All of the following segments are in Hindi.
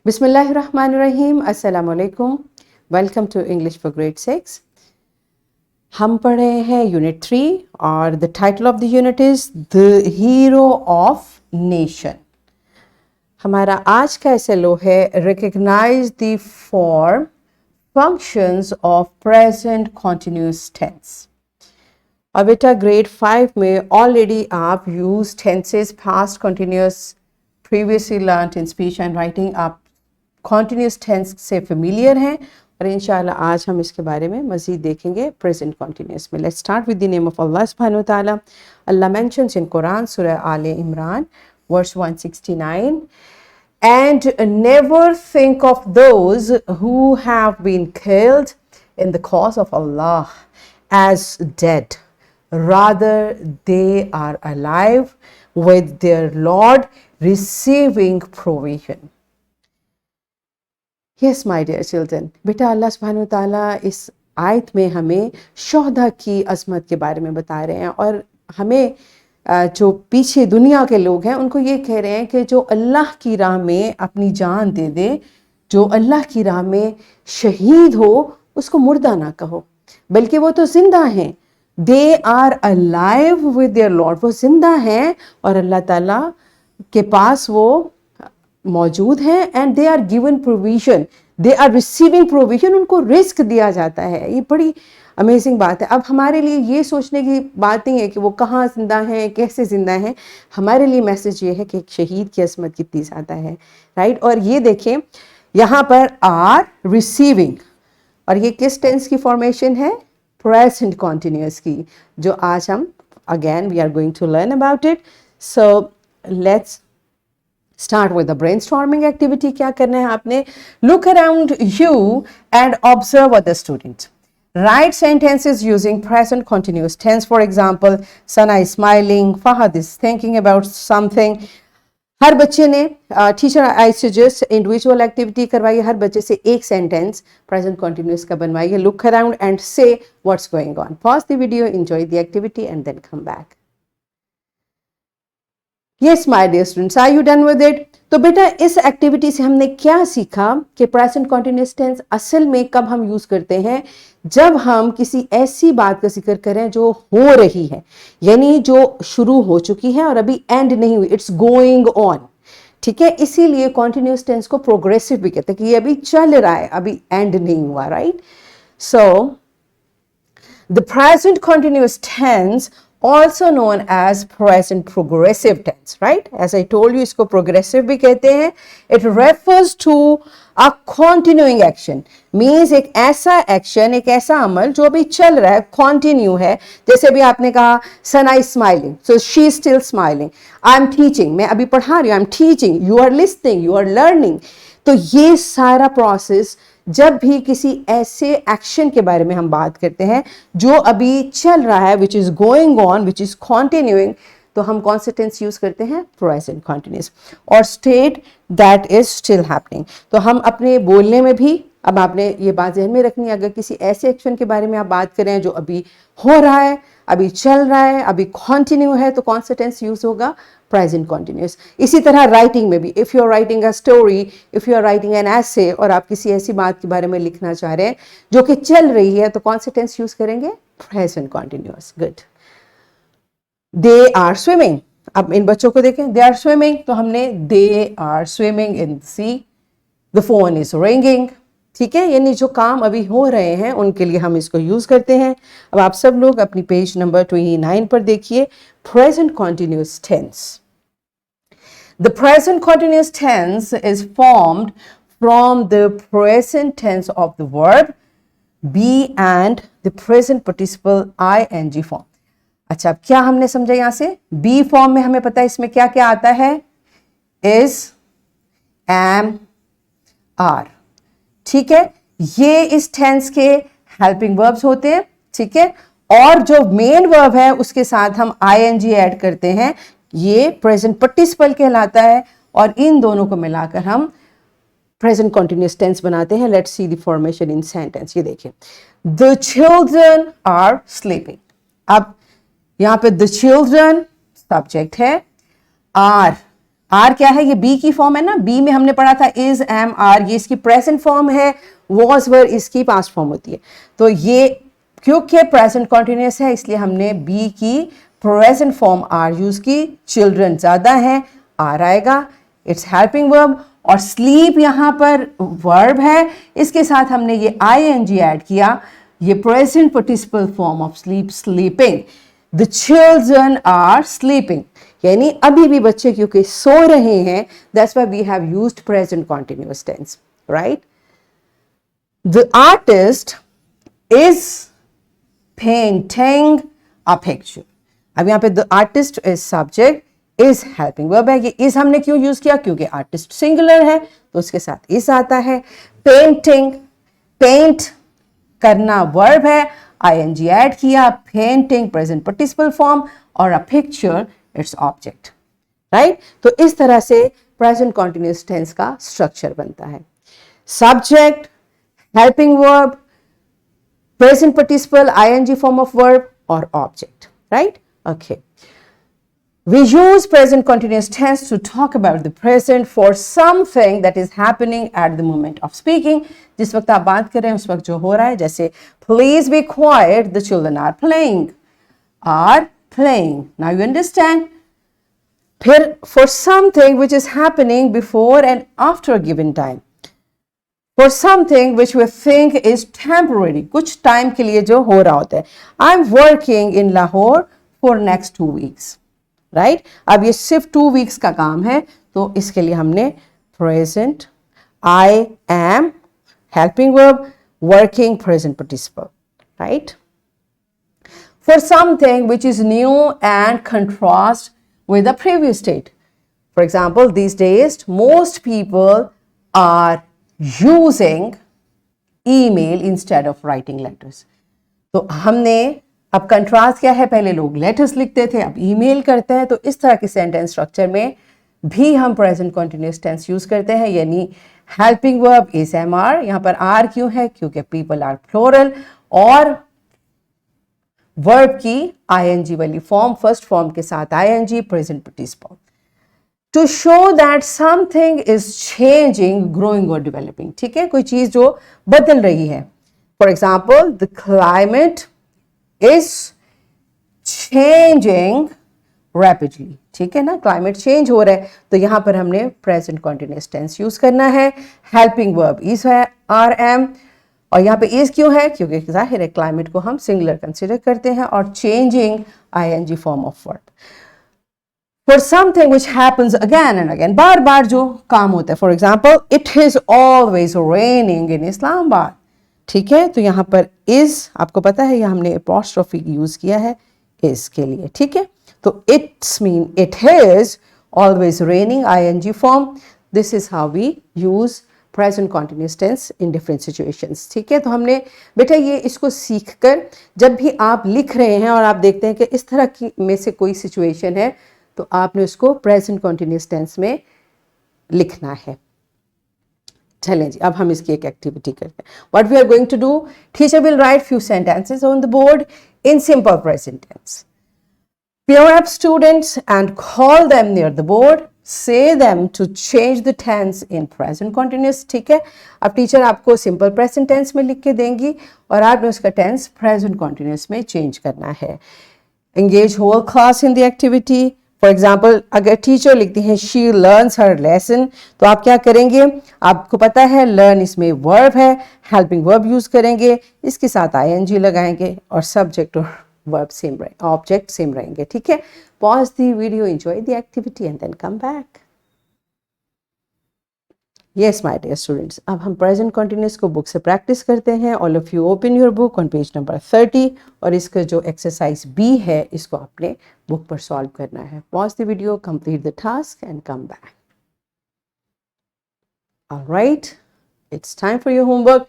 बिस्मिल्लाहिर्रहमानिर्रहीम, अस्सलामु अलैकुम। Welcome to English for grade 6। हम पढ़ रहे हैं यूनिट 3 और the title of the unit is the hero of nation. हमारा आज का एसएलओ है recognise the form functions of present continuous tense. और बेटा ग्रेड 5 में ऑलरेडी आप use tenses past continuous previously learned in speech and writing, आप कॉन्टिन्यूस टेंस से फेमिलियर हैं और इंशाल्लाह आज हम इसके बारे में मज़ीद देखेंगे प्रेजेंट कॉन्टिन्यूस में। Let's start with the name of Allah सुब्हानहू व तआला। अल्लाह मेंशन्स इन कुरान सूरह आले इमरान verse 169, and never think of those who have been killed in the cause of Allah as dead, rather they are alive with their Lord receiving provision. Yes, my dear children, बेटा अल्लाह सुब्हानहू ताला इस आयत में हमें शोहदा की अज़मत के बारे में बता रहे हैं और हमें जो पीछे दुनिया के लोग हैं उनको ये कह रहे हैं कि जो अल्लाह की राह में अपनी जान दे दे, जो अल्लाह की राह में शहीद हो, उसको मुर्दा ना कहो, बल्कि वो तो जिंदा हैं। They are alive with their lord, वो जिंदा हैं और अल्लाह ताला के पास वो मौजूद हैं। And they are given provision, they are receiving provision, उनको रिस्क दिया जाता है। ये बड़ी अमेजिंग बात है। अब हमारे लिए ये सोचने की बात नहीं है कि वो कहाँ जिंदा हैं, कैसे जिंदा हैं। हमारे लिए मैसेज ये है कि एक शहीद की असमत कितनी ज़्यादा है, राइट। और ये देखें यहाँ पर आर रिसीविंग, और ये किस टेंस की फॉर्मेशन है? प्रेजेंट कॉन्टिन्यूअस की, जो आज हम again we are going to learn about it. So let's start with the brainstorming activity. क्या करना है आपने? Look around you and observe other students. Write sentences using present continuous tense. For example, Sana is smiling, Fahad is thinking about something. हर बच्चे ने teacher I suggest individual activity करवाइए, हर बच्चे से एक सेंटेंस प्रेजेंट कॉन्टिन्यूस का बनवाइए। Look around and say what's going on. Pause the video, enjoy the activity and then come back. Yes, my dear students, are you done with it? तो बेटा इस एक्टिविटी से हमने क्या सीखा कि प्रेजेंट कॉन्टिन्यूअस टेंस असल में कब हम यूज करते हैं? जब हम किसी ऐसी बात का जिक्र करें जो हो रही है, यानी जो शुरू हो चुकी है और अभी एंड नहीं हुई, इट्स गोइंग ऑन, ठीक है। इसीलिए कॉन्टिन्यूअस टेंस को प्रोग्रेसिव भी कहते हैं कि ये अभी चल रहा है, अभी एंड नहीं हुआ, right. So the present continuous tense also known as present progressive tense, right? As I told you, इसको progressive भी कहते हैं। It refers to a continuing action, means एक ऐसा action, एक ऐसा अमल जो अभी चल रहा है, continue है। जैसे अभी आपने कहा Sana is smiling, so she is still smiling. I am teaching, मैं अभी पढ़ा रही हूँ, I am teaching, you are listening, you are learning। तो ये सारा प्रोसेस जब भी किसी ऐसे एक्शन के बारे में हम बात करते हैं जो अभी चल रहा है, which is going on, which is continuing, तो हम कौन से टेंस यूज करते हैं? Present continuous. और state that is still happening. तो हम अपने बोलने में भी, अब आपने ये बात ध्यान में रखनी है, अगर किसी ऐसे एक्शन के बारे में आप बात करें जो अभी हो रहा है, अभी चल रहा है, अभी कॉन्टिन्यू है, तो कौन सा टेंस यूज होगा? Present continuous. इसी तरह राइटिंग में भी, if you are writing a story, if you are writing an essay, और आप किसी ऐसी बात के बारे में लिखना चाह रहे हैं जो कि चल रही है, तो कौन से टेंस यूज करेंगे? Present continuous. Good. They are swimming, अब इन बच्चों को देखें, दे आर स्विमिंग, तो हमने they are swimming in sea. The phone is ringing, ठीक है, यानी जो काम अभी हो रहे हैं उनके लिए हम इसको यूज करते हैं। अब आप सब लोग अपनी पेज नंबर 29 पर देखिए, present continuous tense. The present continuous tense is formed from the present tense of the verb be and the present participle ing form. अच्छा, अब क्या हमने समझा यहां से? बी फॉर्म में हमें पता है इसमें क्या क्या आता है? is, am, are, ठीक है। ये इस टेंस के हेल्पिंग वर्ब्स होते हैं, ठीक है। और जो मेन वर्ब है उसके साथ हम ing ऐड करते हैं, ये प्रेजेंट पार्टिसिपल कहलाता है। और इन दोनों को मिलाकर हम प्रेजेंट कॉन्टिन्यूअस टेंस बनाते हैं। Let's see the formation in sentence. ये देखिए, द चिल्ड्रन आर स्लीपिंग। अब यहां पे द चिल्ड्रन सब्जेक्ट है, आर आर क्या है, ये बी की फॉर्म है ना, बी में हमने पढ़ा था इज, एम, आर, ये इसकी प्रेजेंट फॉर्म है, वॉज, वर इसकी पास्ट फॉर्म होती है। तो ये क्योंकि प्रेजेंट कॉन्टिन्यूस है इसलिए हमने बी की प्रेजेंट फॉर्म आर यूज की, चिल्ड्रन ज्यादा है, आर आएगा, इट्स हेल्पिंग वर्ब। और स्लीप यहाँ पर वर्ब है, इसके साथ हमने ये ing ऐड किया, ये present participle form of sleep, sleeping, the children are sleeping, यानी अभी भी बच्चे क्योंकि सो रहे हैं, that's why we have used present continuous tense, right. The artist is painting a picture. अब यहाँ पे the artist is subject, is helping verb है, ये इज हमने क्यों यूज किया, क्योंकि आर्टिस्ट सिंगुलर है तो उसके साथ इज आता है। पेंटिंग, पेंट करना वर्ब है, ing ऐड किया, पेंटिंग प्रेजेंट पार्टिसिपल फॉर्म, और a picture it's object, right. तो इस तरह से प्रेजेंट कॉन्टिन्यूअस टेंस का स्ट्रक्चर बनता है, subject, helping verb, present participle, ing form of verb और object, right. Okay, we use present continuous tense to talk about the present for something that is happening at the moment of speaking. जिस वक्त आप बात कर रहे हैं उस वक्त जो हो रहा है, जैसे please be quiet, the children are playing, are playing. Now you understand. फिर for something which is happening before and after a given time, for something which we think is temporary, कुछ टाइम के लिए जो हो रहा होता है, I'm working in Lahore for next 2 weeks. Right अब ये सिर्फ 2 वीक्स का काम है, तो इसके लिए हमने present, I am, helping verb, working present participle, right. For something which is new and contrast with the previous state. For example, these days most people are using email instead of writing letters. तो हमने अब कंट्रास्ट क्या है, पहले लोग लेटर्स लिखते थे, अब ईमेल करते हैं। तो इस तरह के सेंटेंस स्ट्रक्चर में भी हम प्रेजेंट कॉन्टिन्यूअस टेंस यूज करते हैं, यानी helping verb is am are. यहां पर आर क्यों है, क्योंकि पीपल आर प्लूरल, और वर्ब की ing वाली फॉर्म, फर्स्ट फॉर्म के साथ ing, present participle, to show that something is changing, growing और डेवलपिंग। ठीक है, कोई चीज जो बदल रही है। For example, the climate is changing rapidly. ठीक है ना, क्लाइमेट चेंज हो रहा है, तो यहां पर हमने प्रेजेंट कॉन्टिन्यूअस टेंस यूज करना है। हेल्पिंग वर्ब इज है आर एम, और यहाँ पे इज क्यों है, क्योंकि जाहिर है क्लाइमेट को हम सिंगुलर कंसिडर करते हैं, और changing ing form of verb. For something which happens again and again, बार बार जो काम होता है। For example, it is always raining in Islamabad. ठीक है, तो यहाँ पर इज, आपको पता है यहाँ हमने अपॉस्ट्रोफी यूज किया है इज के लिए। ठीक है, तो it's mean it is always raining ing form. This is how we use present continuous tense in different situations. ठीक है, तो हमने बेटा ये इसको सीखकर जब भी आप लिख रहे हैं और आप देखते हैं कि इस तरह की में से कोई सिचुएशन है, तो आपने उसको प्रेजेंट कॉन्टिन्यूअस टेंस में लिखना है। चलें जी, अब हम इसकी एक एक्टिविटी करते हैं। What we are going to do, teacher will write few sentences on the board in simple present tense. Pair up students and call them near the board. Say them to change the tense in present continuous. ठीक है, अब टीचर आपको सिंपल प्रेजेंट टेंस में लिख के देंगी और आपने उसका टेंस प्रेजेंट कॉन्टिन्यूअस में चेंज करना है। Engage whole class in the activity. For example, अगर टीचर लिखती हैं शी लर्न्स हर लेसन, तो आप क्या करेंगे, आपको पता है लर्न इसमें वर्ब है, हेल्पिंग वर्ब यूज करेंगे, इसके साथ ing लगाएंगे और सब्जेक्ट और वर्ब सेम रहेंगे, ऑब्जेक्ट सेम रहेंगे। ठीक है, pause the video, enjoy the activity and then come back. Yes my dear students, अब हम प्रेजेंट कॉन्टिन्यूअस को बुक से प्रैक्टिस करते हैं। All of you open your book on page number 30 और इसका जो एक्सरसाइज बी है इसको आपने बुक पर सॉल्व करना है। Pause the video, complete the task and come back. Alright, it's time for your homework.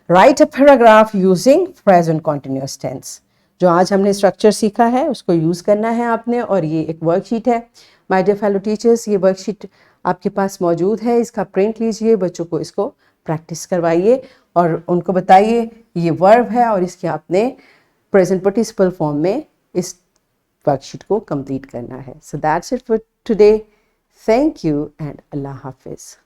Write a paragraph using present continuous tense. जो आज हमने स्ट्रक्चर सीखा है उसको यूज करना है आपने, और ये एक वर्कशीट है। माय डियर फेलो टीचर्स, ये वर्कशीट आपके पास मौजूद है, इसका प्रिंट लीजिए, बच्चों को इसको प्रैक्टिस करवाइए और उनको बताइए ये वर्ब है और इसके आपने प्रेजेंट पार्टिसिपल फॉर्म में इस वर्कशीट को कंप्लीट करना है। So that's it for today. Thank you and Allah Hafiz.